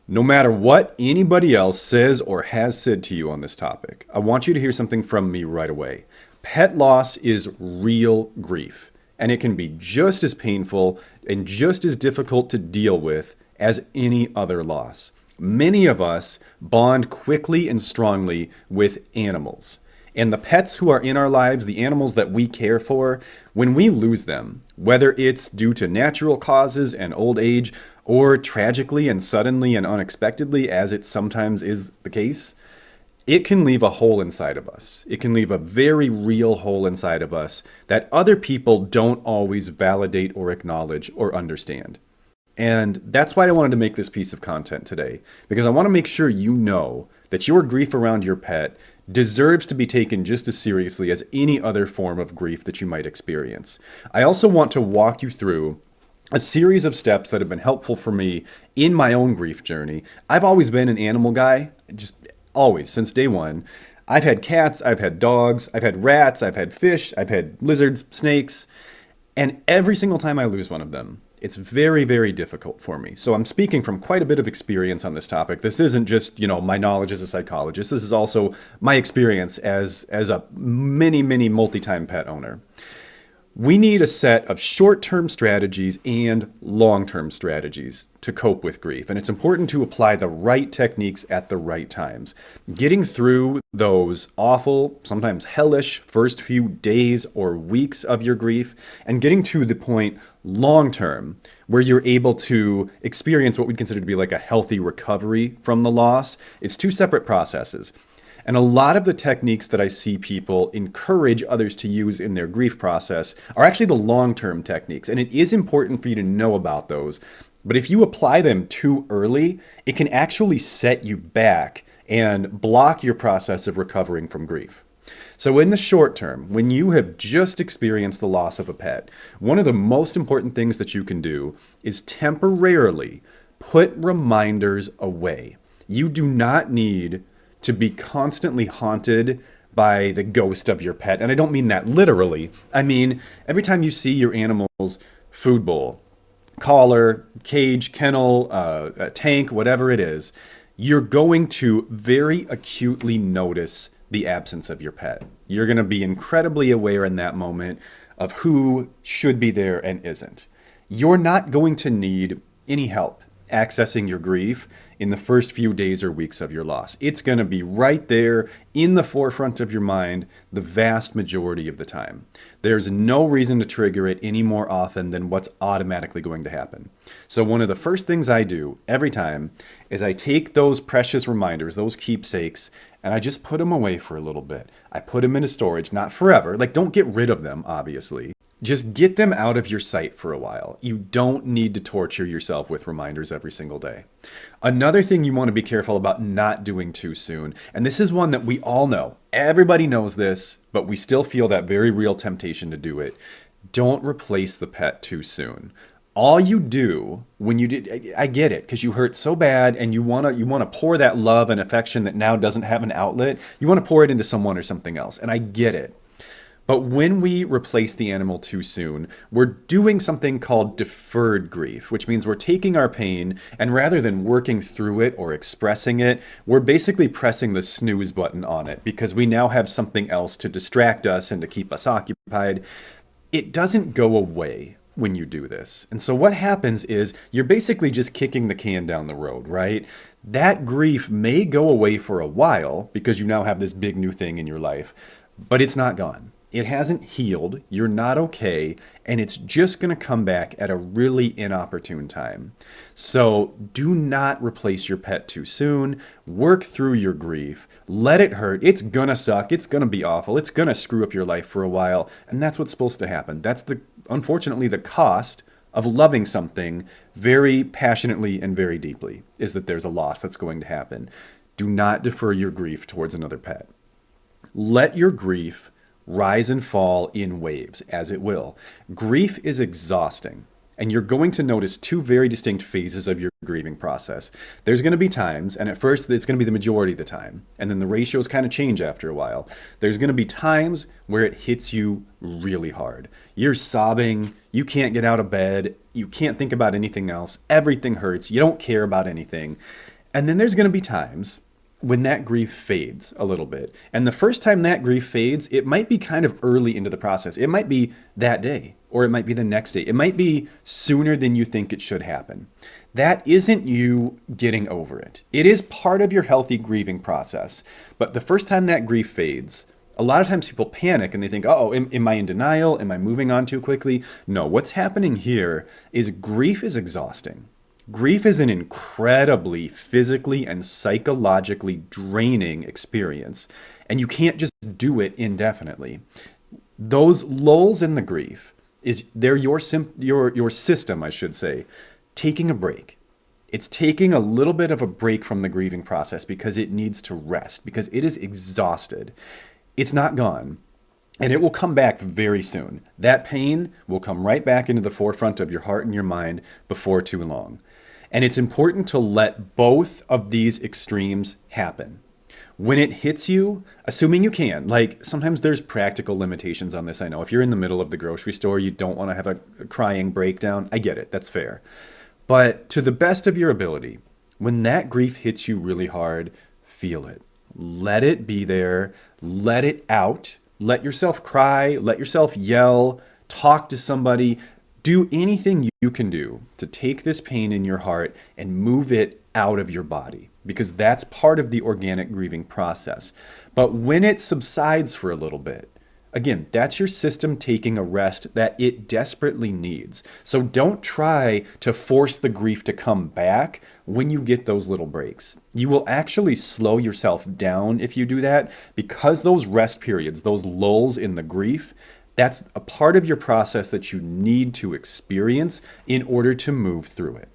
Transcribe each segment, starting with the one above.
No matter what anybody else says or has said to you on this topic, I want you to hear something from me right away. Pet loss is real grief, and it can be just as painful and just as difficult to deal with as any other loss. Many of us bond quickly and strongly with animals. And the pets who are in our lives, the animals that we care for, when we lose them, whether it's due to natural causes and old age, or tragically and suddenly and unexpectedly, as it sometimes is the case, it can leave a hole inside of us. It can leave a very real hole inside of us that other people don't always validate or acknowledge or understand. And that's why I wanted to make this piece of content today, because I want to make sure you know that your grief around your pet deserves to be taken just as seriously as any other form of grief that you might experience. I also want to walk you through a series of steps that have been helpful for me in my own grief journey. I've always been an animal guy, just always, since day one. I've had cats, I've had dogs, I've had rats, I've had fish, I've had lizards, snakes, and every single time I lose one of them, it's very, very difficult for me. So I'm speaking from quite a bit of experience on this topic. This isn't just, my knowledge as a psychologist. This is also my experience as a many multi-time pet owner. We need a set of short-term strategies and long-term strategies to cope with grief. And it's important to apply the right techniques at the right times. Getting through those awful, sometimes hellish first few days or weeks of your grief and getting to the point long-term where you're able to experience what we'd consider to be like a healthy recovery from the loss. It's two separate processes. And a lot of the techniques that I see people encourage others to use in their grief process are actually the long-term techniques. And it is important for you to know about those. But if you apply them too early, it can actually set you back and block your process of recovering from grief. So in the short term, when you have just experienced the loss of a pet, one of the most important things that you can do is temporarily put reminders away. You do not need to be constantly haunted by the ghost of your pet. And I don't mean that literally. I mean, every time you see your animal's food bowl, collar, cage, kennel, tank, whatever it is, you're going to very acutely notice the absence of your pet. You're going to be incredibly aware in that moment of who should be there and isn't. You're not going to need any help accessing your grief in the first few days or weeks of your loss. It's going to be right there in the forefront of your mind the vast majority of the time. There's no reason to trigger it any more often than what's automatically going to happen. So one of the first things I do every time is I take those precious reminders, those keepsakes, and I just put them away for a little bit. I put them into storage, not forever. Like, don't get rid of them, obviously. Just get them out of your sight for a while. You don't need to torture yourself with reminders every single day. Another thing you want to be careful about not doing too soon, and this is one that we all know. Everybody knows this, but we still feel that very real temptation to do it. Don't replace the pet too soon. All you do when you did, I get it, because you hurt so bad and you want to pour that love and affection that now doesn't have an outlet. You want to pour it into someone or something else, and I get it. But when we replace the animal too soon, we're doing something called deferred grief, which means we're taking our pain and rather than working through it or expressing it, we're basically pressing the snooze button on it because we now have something else to distract us and to keep us occupied. It doesn't go away when you do this. And so what happens is you're basically just kicking the can down the road, right? That grief may go away for a while because you now have this big new thing in your life, but it's not gone. It hasn't healed, you're not okay, and it's just going to come back at a really inopportune time. So do not replace your pet too soon. Work through your grief. Let it hurt. It's going to suck. It's going to be awful. It's going to screw up your life for a while, and that's what's supposed to happen. That's unfortunately the cost of loving something very passionately and very deeply, is that there's a loss that's going to happen. Do not defer your grief towards another pet. Let your grief rise and fall in waves, as it will. Grief is exhausting, and you're going to notice two very distinct phases of your grieving process. There's going to be times, and at first it's going to be the majority of the time, and then the ratios kind of change after a while. There's going to be times where it hits you really hard. You're sobbing, you can't get out of bed, you can't think about anything else, everything hurts, you don't care about anything. And then there's going to be times when that grief fades a little bit. And the first time that grief fades, it might be kind of early into the process. It might be that day, or it might be the next day. It might be sooner than you think it should happen. That isn't you getting over it. It is part of your healthy grieving process. But the first time that grief fades, a lot of times people panic and they think, oh, am I in denial? Am I moving on too quickly? No, what's happening here is grief is exhausting. Grief is an incredibly physically and psychologically draining experience, and you can't just do it indefinitely. Those lulls in the grief they're your system, I should say, taking a break. It's taking a little bit of a break from the grieving process because it needs to rest, because it is exhausted. It's not gone. And it will come back very soon. That pain will come right back into the forefront of your heart and your mind before too long. And it's important to let both of these extremes happen. When it hits you, assuming you can, like sometimes there's practical limitations on this. I know if you're in the middle of the grocery store, you don't want to have a crying breakdown. I get it. That's fair. But to the best of your ability, when that grief hits you really hard, feel it. Let it be there. Let it out. Let yourself cry. Let yourself yell. Talk to somebody. Do anything you can do to take this pain in your heart and move it out of your body, because that's part of the organic grieving process. But when it subsides for a little bit, again, that's your system taking a rest that it desperately needs. So don't try to force the grief to come back when you get those little breaks. You will actually slow yourself down if you do that, because those rest periods, those lulls in the grief, that's a part of your process that you need to experience in order to move through it.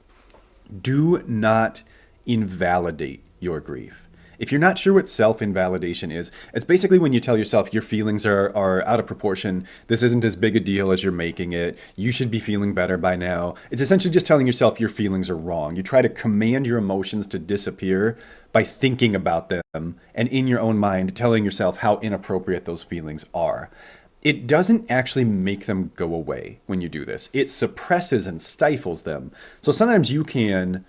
Do not invalidate your grief. If you're not sure what self-invalidation is, it's basically when you tell yourself your feelings are out of proportion, this isn't as big a deal as you're making it, you should be feeling better by now. It's essentially just telling yourself your feelings are wrong. You try to command your emotions to disappear by thinking about them and in your own mind telling yourself how inappropriate those feelings are. It doesn't actually make them go away when you do this. It suppresses and stifles them. So sometimes you can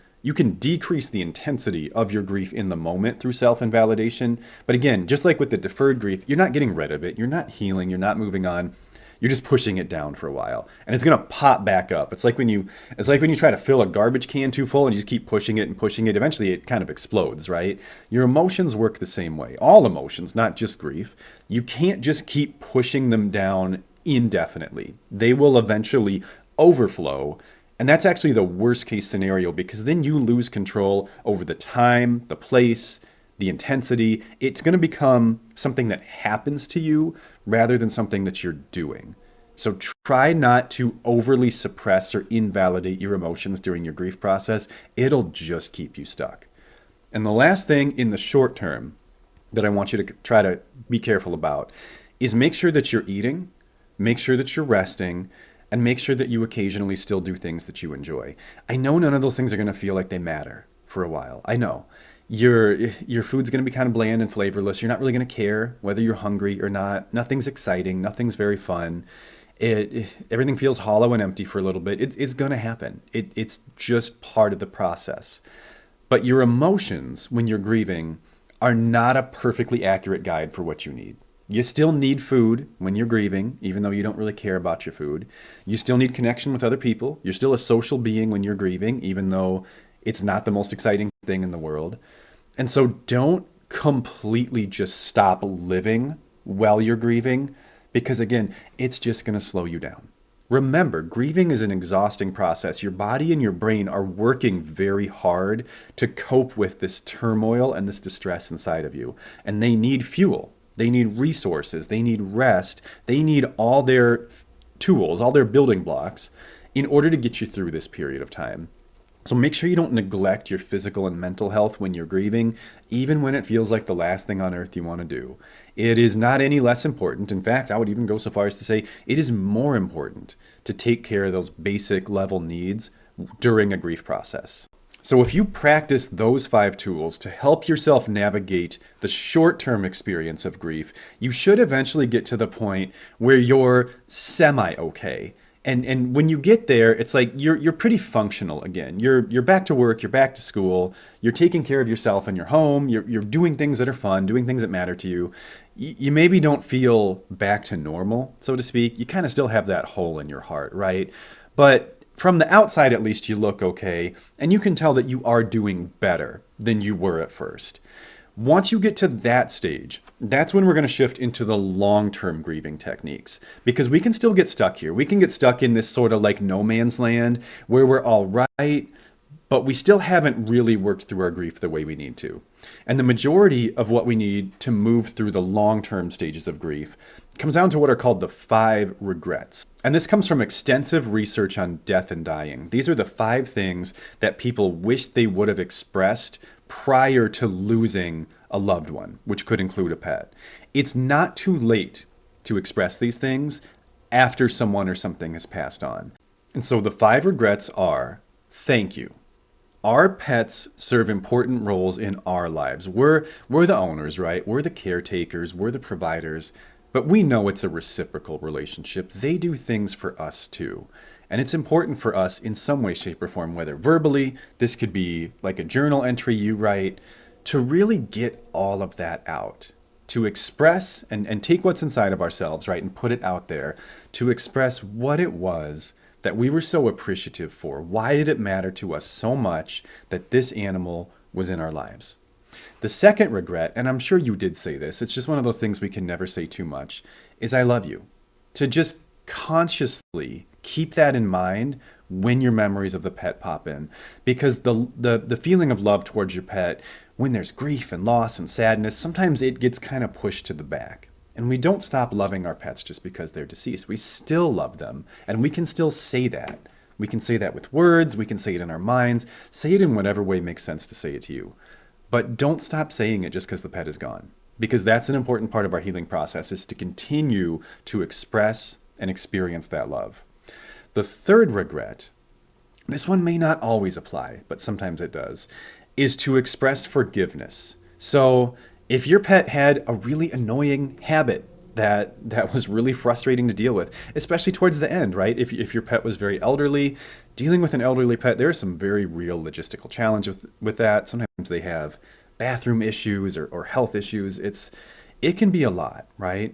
decrease the intensity of your grief in the moment through self-invalidation. But again, just like with the deferred grief, you're not getting rid of it. You're not healing. You're not moving on. You're just pushing it down for a while, and it's gonna pop back up. It's like when you try to fill a garbage can too full and you just keep pushing it and pushing it. Eventually, it kind of explodes, right? Your emotions work the same way. All emotions, not just grief. You can't just keep pushing them down indefinitely. They will eventually overflow. And that's actually the worst case scenario, because then you lose control over the time, the place, the intensity. It's going to become something that happens to you rather than something that you're doing. So try not to overly suppress or invalidate your emotions during your grief process. It'll just keep you stuck. And the last thing in the short term that I want you to try to be careful about is make sure that you're eating, make sure that you're resting, and make sure that you occasionally still do things that you enjoy. I know none of those things are going to feel like they matter for a while. I know. Your food's going to be kind of bland and flavorless. You're not really going to care whether you're hungry or not. Nothing's exciting. Nothing's very fun. Everything feels hollow and empty for a little bit. It's going to happen. It's just part of the process. But your emotions, when you're grieving, are not a perfectly accurate guide for what you need. You still need food when you're grieving, even though you don't really care about your food. You still need connection with other people. You're still a social being when you're grieving, even though it's not the most exciting thing in the world. And so don't completely just stop living while you're grieving, because again, it's just going to slow you down. Remember, grieving is an exhausting process. Your body and your brain are working very hard to cope with this turmoil and this distress inside of you. And they need fuel. They need resources. They need rest. They need all their tools, all their building blocks in order to get you through this period of time. So make sure you don't neglect your physical and mental health when you're grieving, even when it feels like the last thing on earth you want to do. It is not any less important. In fact, I would even go so far as to say it is more important to take care of those basic level needs during a grief process. So if you practice those 5 tools to help yourself navigate the short-term experience of grief, you should eventually get to the point where you're semi-okay. And when you get there, it's like you're pretty functional again. You're back to work, you're back to school, you're taking care of yourself in your home, you're doing things that are fun, doing things that matter to you. You maybe don't feel back to normal, so to speak. You kind of still have that hole in your heart, right? But from the outside, at least, you look okay, and you can tell that you are doing better than you were at first. Once you get to that stage, that's when we're going to shift into the long-term grieving techniques, because we can still get stuck here. We can get stuck in this sort of like no man's land where we're all right, but we still haven't really worked through our grief the way we need to. And the majority of what we need to move through the long-term stages of grief comes down to what are called the 5 regrets. And this comes from extensive research on death and dying. These are the 5 things that people wish they would have expressed prior to losing a loved one, which could include a pet. It's not too late to express these things after someone or something has passed on. And so the 5 regrets are: thank you. Our pets serve important roles in our lives. We're the owners, right? We're the caretakers, we're the providers, but we know it's a reciprocal relationship. They do things for us too. And it's important for us in some way, shape, or form, whether verbally, this could be like a journal entry you write, to really get all of that out, to express and take what's inside of ourselves, right, and put it out there, to express what it was that we were so appreciative for. Why did it matter to us so much that this animal was in our lives? The second regret, and I'm sure you did say this, it's just one of those things we can never say too much, is I love you. To just consciously keep that in mind when your memories of the pet pop in. Because the feeling of love towards your pet, when there's grief and loss and sadness, sometimes it gets kind of pushed to the back. And we don't stop loving our pets just because they're deceased. We still love them, and we can still say that. We can say that with words, we can say it in our minds, say it in whatever way makes sense to say it to you. But don't stop saying it just because the pet is gone. Because that's an important part of our healing process, is to continue to express and experience that love. The third regret, this one may not always apply, but sometimes it does, is to express forgiveness. So if your pet had a really annoying habit that was really frustrating to deal with, especially towards the end, right? If your pet was very elderly, dealing with an elderly pet, there are some very real logistical challenges with that. Sometimes they have bathroom issues or health issues. It can be a lot, right?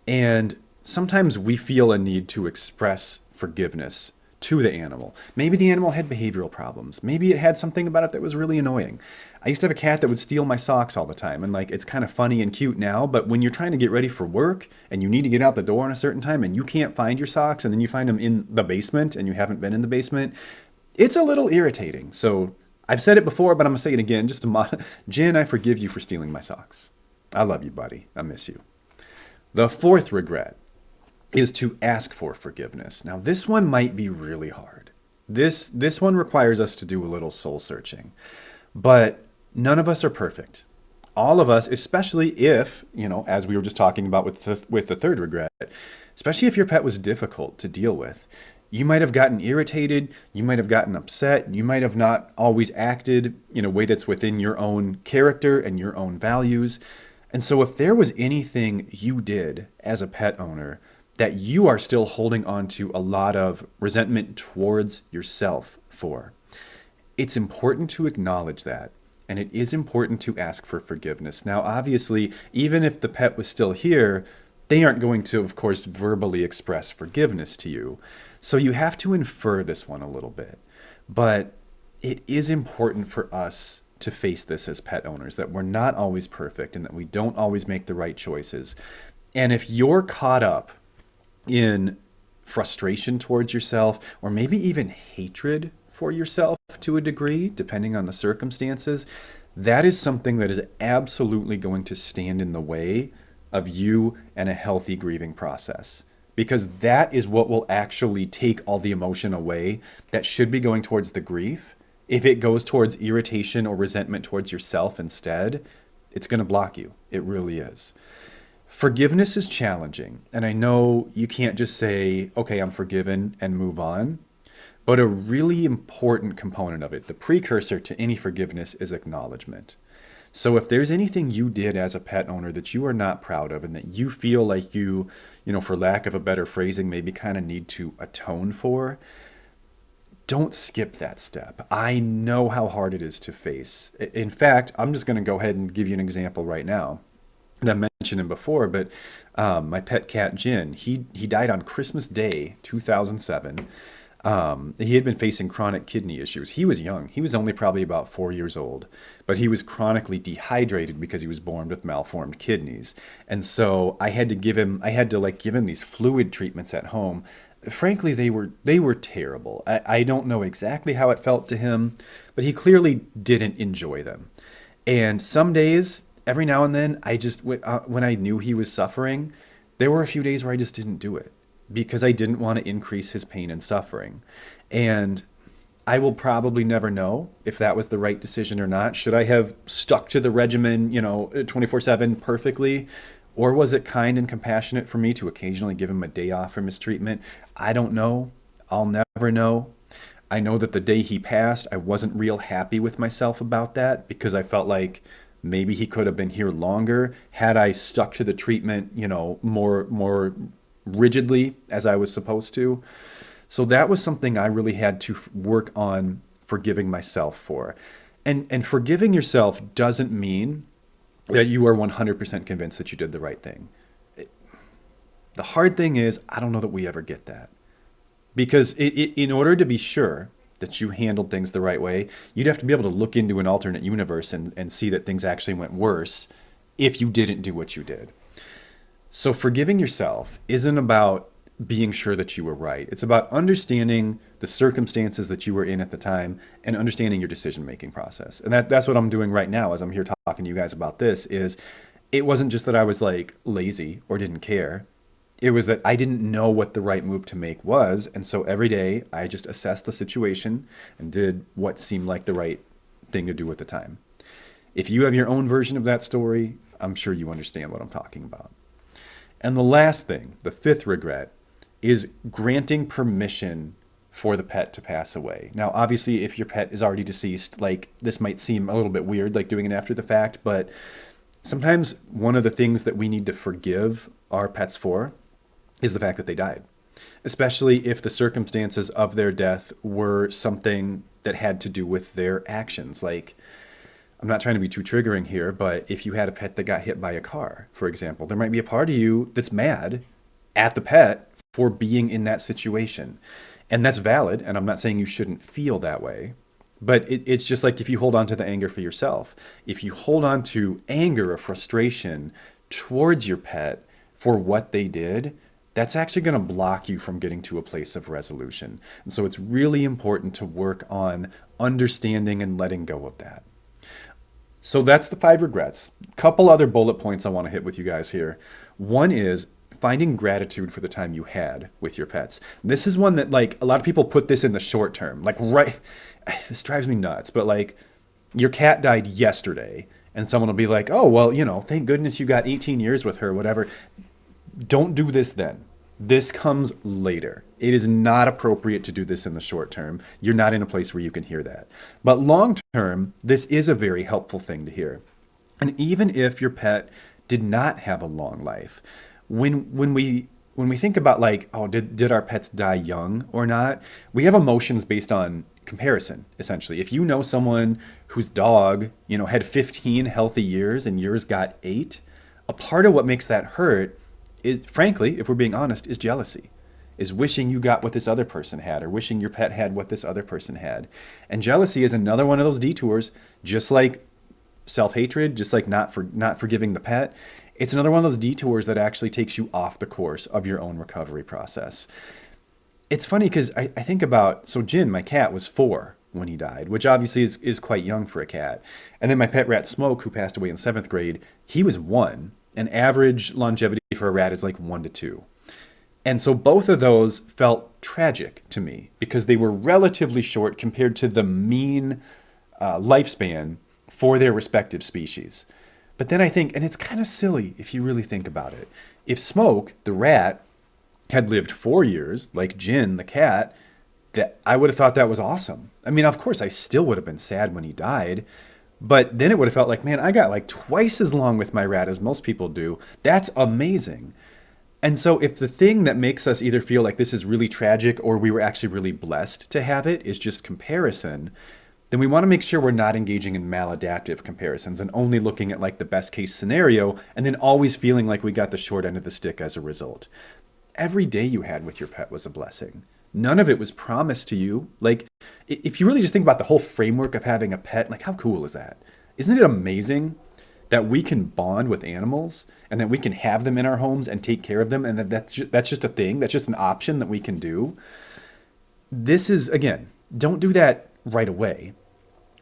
And sometimes we feel a need to express forgiveness to the animal. Maybe the animal had behavioral problems. Maybe it had something about it that was really annoying. I used to have a cat that would steal my socks all the time. And like, it's kind of funny and cute now, but when you're trying to get ready for work and you need to get out the door in a certain time and you can't find your socks and then you find them in the basement and you haven't been in the basement, it's a little irritating. So I've said it before, but I'm gonna say it again, Jen, I forgive you for stealing my socks. I love you, buddy. I miss you. The fourth regret is to ask for forgiveness. Now, this one might be really hard. This one requires us to do a little soul searching. But none of us are perfect. All of us, especially if, as we were just talking about with the third regret, especially if your pet was difficult to deal with, you might have gotten irritated, you might have gotten upset, you might have not always acted in a way that's within your own character and your own values. And so if there was anything you did as a pet owner that you are still holding on to a lot of resentment towards yourself for, it's important to acknowledge that. And it is important to ask for forgiveness. Now, obviously, even if the pet was still here, they aren't going to, of course, verbally express forgiveness to you. So you have to infer this one a little bit. But it is important for us to face this as pet owners, that we're not always perfect and that we don't always make the right choices. And if you're caught up in frustration towards yourself, or maybe even hatred for yourself to a degree, depending on the circumstances, that is something that is absolutely going to stand in the way of you and a healthy grieving process. Because that is what will actually take all the emotion away that should be going towards the grief. If it goes towards irritation or resentment towards yourself instead, it's going to block you. It really is. Forgiveness is challenging, and I know you can't just say, okay, I'm forgiven and move on, but a really important component of it, the precursor to any forgiveness, is acknowledgement. So if there's anything you did as a pet owner that you are not proud of and that you feel like for lack of a better phrasing, maybe kind of need to atone for, don't skip that step. I know how hard it is to face. In fact, I'm just going to go ahead and give you an example right now. And I mentioned him before, but my pet cat Jin, he died on Christmas Day, 2007. He had been facing chronic kidney issues. He was young. He was only probably about 4 years old, but he was chronically dehydrated because he was born with malformed kidneys. And so I had to like give him these fluid treatments at home. Frankly, they were terrible. I don't know exactly how it felt to him, but he clearly didn't enjoy them. And some days, every now and then, when I knew he was suffering, there were a few days where I just didn't do it because I didn't want to increase his pain and suffering. And I will probably never know if that was the right decision or not. Should I have stuck to the regimen, 24/7 perfectly? Or was it kind and compassionate for me to occasionally give him a day off from his treatment? I don't know. I'll never know. I know that the day he passed, I wasn't real happy with myself about that because I felt like maybe he could have been here longer had I stuck to the treatment, more rigidly as I was supposed to. So that was something I really had to work on forgiving myself for. And forgiving yourself doesn't mean that you are 100% convinced that you did the right thing. The hard thing is, I don't know that we ever get that. Because in order to be sure that you handled things the right way, you'd have to be able to look into an alternate universe and see that things actually went worse if you didn't do what you did. So forgiving yourself isn't about being sure that you were right. It's about understanding the circumstances that you were in at the time and understanding your decision-making process. And that's what I'm doing right now as I'm here talking to you guys about this is it wasn't just that I was like lazy or didn't care. It was that I didn't know what the right move to make was. And so every day I just assessed the situation and did what seemed like the right thing to do at the time. If you have your own version of that story, I'm sure you understand what I'm talking about. And the last thing, the fifth regret, is granting permission for the pet to pass away. Now, obviously, if your pet is already deceased, like this might seem a little bit weird, like doing it after the fact, but sometimes one of the things that we need to forgive our pets for is the fact that they died, especially if the circumstances of their death were something that had to do with their actions. Like, I'm not trying to be too triggering here, but if you had a pet that got hit by a car, for example, there might be a part of you that's mad at the pet for being in that situation. And that's valid. And I'm not saying you shouldn't feel that way. But it's just like if you hold on to the anger for yourself, if you hold on to anger or frustration towards your pet for what they did, that's actually going to block you from getting to a place of resolution. And so it's really important to work on understanding and letting go of that. So that's the 5 regrets. Couple other bullet points I want to hit with you guys here. One is finding gratitude for the time you had with your pets. This is one that like a lot of people put this in the short term. Like this drives me nuts, but like your cat died yesterday and someone will be like, "Oh, well, thank goodness you got 18 years with her, whatever." Don't do this then. This comes later. It is not appropriate to do this in the short term. You're not in a place where you can hear that. But long term, this is a very helpful thing to hear. And even if your pet did not have a long life, when we think about like, oh, did our pets die young or not? We have emotions based on comparison, essentially. If you know someone whose dog, had 15 healthy years and yours got 8, a part of what makes that hurt is, frankly, if we're being honest, is jealousy, is wishing you got what this other person had or wishing your pet had what this other person had. And jealousy is another one of those detours, just like self-hatred, just like not forgiving the pet. It's another one of those detours that actually takes you off the course of your own recovery process. It's funny because I think about, so Jin, my cat, was 4 when he died, which obviously is quite young for a cat. And then my pet rat Smoke, who passed away in 7th grade, he was 1. An average longevity for a rat is like 1 to 2. And so both of those felt tragic to me because they were relatively short compared to the mean lifespan for their respective species. But then I think, and it's kind of silly if you really think about it, if Smoke, the rat, had lived 4 years, like Jin, the cat, that I would have thought that was awesome. I mean, of course, I still would have been sad when he died, But then it would have felt like, man, I got like twice as long with my rat as most people do. That's amazing. And so, if the thing that makes us either feel like this is really tragic or we were actually really blessed to have it is just comparison, then we want to make sure we're not engaging in maladaptive comparisons and only looking at like the best case scenario and then always feeling like we got the short end of the stick as a result. Every day you had with your pet was a blessing. None of it was promised to you. Like, if you really just think about the whole framework of having a pet, like, how cool is that? Isn't it amazing that we can bond with animals and that we can have them in our homes and take care of them and that's just a thing, that's just an option that we can do? This is, again, don't do that right away.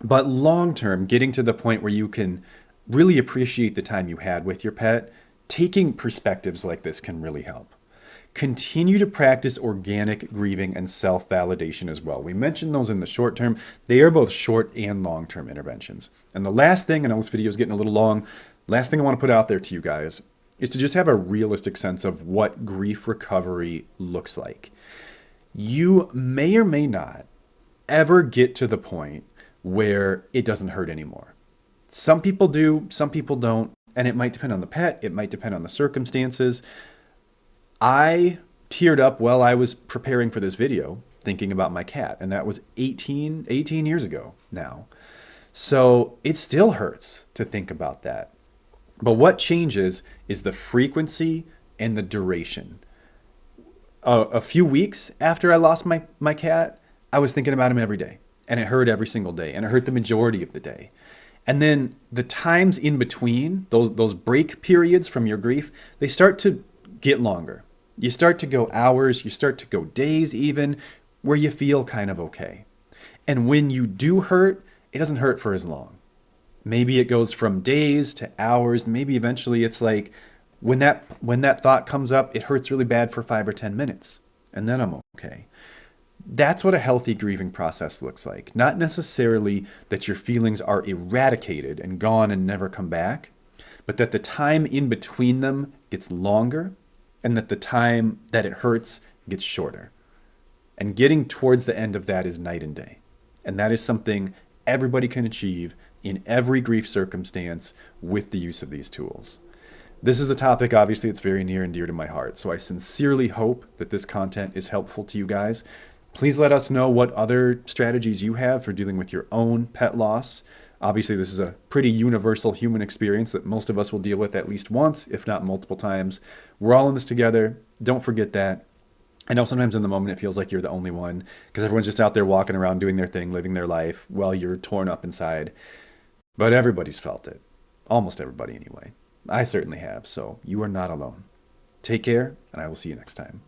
But long term, getting to the point where you can really appreciate the time you had with your pet, taking perspectives like this can really help. Continue to practice organic grieving and self validation as well. We mentioned those in the short term. They are both short and long term interventions. And the last thing, I know this video is getting a little long, last thing I want to put out there to you guys is to just have a realistic sense of what grief recovery looks like. You may or may not ever get to the point where it doesn't hurt anymore. Some people do, some people don't, and it might depend on the pet, it might depend on the circumstances. I teared up while I was preparing for this video thinking about my cat, and that was 18 years ago now. So it still hurts to think about that. But what changes is the frequency and the duration. A few weeks after I lost my cat, I was thinking about him every day, and it hurt every single day, and it hurt the majority of the day. And then the times in between, those break periods from your grief, they start to get longer. You start to go hours, you start to go days even, where you feel kind of okay. And when you do hurt, it doesn't hurt for as long. Maybe it goes from days to hours. Maybe eventually it's like when that thought comes up, it hurts really bad for 5 or 10 minutes, and then I'm okay. That's what a healthy grieving process looks like. Not necessarily that your feelings are eradicated and gone and never come back, but that the time in between them gets longer and that the time that it hurts gets shorter. And getting towards the end of that is night and day. And that is something everybody can achieve in every grief circumstance with the use of these tools. This is a topic, obviously, it's very near and dear to my heart. So I sincerely hope that this content is helpful to you guys. Please let us know what other strategies you have for dealing with your own pet loss. Obviously, this is a pretty universal human experience that most of us will deal with at least once, if not multiple times. We're all in this together. Don't forget that. I know sometimes in the moment it feels like you're the only one because everyone's just out there walking around doing their thing, living their life while you're torn up inside. But everybody's felt it. Almost everybody anyway. I certainly have, so you are not alone. Take care, and I will see you next time.